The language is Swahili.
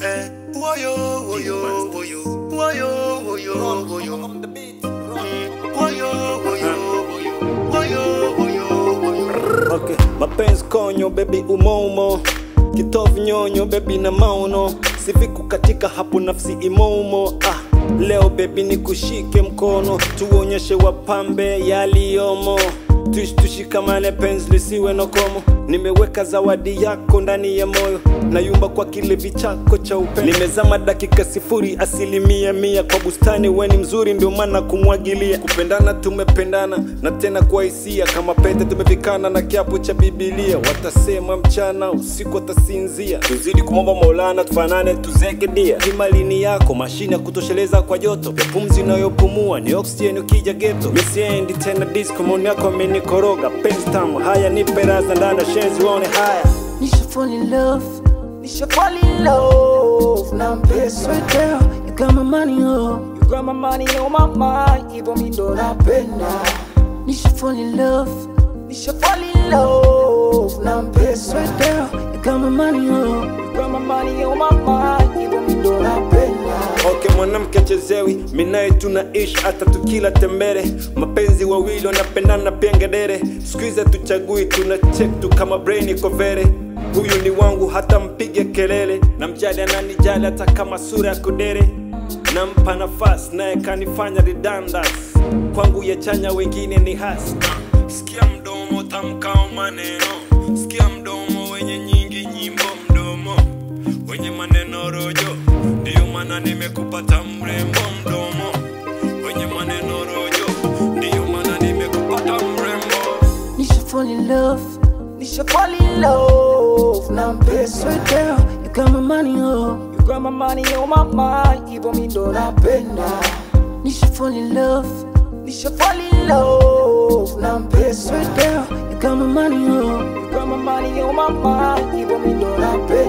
Woyo, woyo, woyo, woyo, woyo, woyo. Woyo, woyo, woyo, woyo, woyo. Okay, mapenzi konyo baby umoumo, kitovu nyonyo baby na mauno, sifiku katika hapo nafsi imoumo. Leo baby nikushike mkono, tuonyeshe wapambe yaliyomo, tushikamane penzi lisiwe no komo. Nimeweka zawadi yako ndani ya moyo, nayumba kwa kilevi chako cha upendo. Nimezama dakika 0% kwa bustani, weni mzuri ndio maana kumwagilia. Kupendana tumependana na tena kwa hisia, kama pete tumevikana na kiapo cha Biblia. Watasema mchana usiku watasinzia, tuzidi kumomba Maulana tufanane tuzeke dia. Himalini yako mashine ya kutosheleza kwa joto, ya pumzi unayopumua ni oxygen ukija ghetto. Misiendi tena disco, maoni yako amenikoroga. Penzi tamu haya nipe raza ndani shenzi waone haya. Nisha fall in love, Nisha fall in love. Now I'm best right there. You got my money, oh. You got my money on my mind. Even me don't napenda. Nisha fall in love, Nisha fall in love. Now I'm best right there. You got my money, oh. You got my money on my mind. Even me don't napenda. Okay, mwanamke chezewi, minae tunaishi hata tukila tembere. Mapenzi wawili wanapendana pia ngedere. Squeeze tuchagui, tunacheck tu kama brain iko vere. Huyu ni wangu hata mpige kelele, na mjali ananijali hata kama sura ya kudere. Nampa nafasi naye kanifanya redundant, kwangu ya chanya wengine ni hasi. Sikia mdomo tamkao maneno, sikia mdomo wenye nyingi nyimbo, mdomo wenye maneno rojo. Ndiyo maana nimekupata mrembo, mdomo wenye maneno rojo. Ndiyo maana nimekupata mrembo. Nisha fall in love, Nisha fall in love. Now I'm best right there. You got my money, oh. You got my money on my mind. Even me don't napenda. Nisha fall in love, Nisha fall in love. Now I'm best right there. You got my money, oh. You got my money on my mind. Even me don't napenda.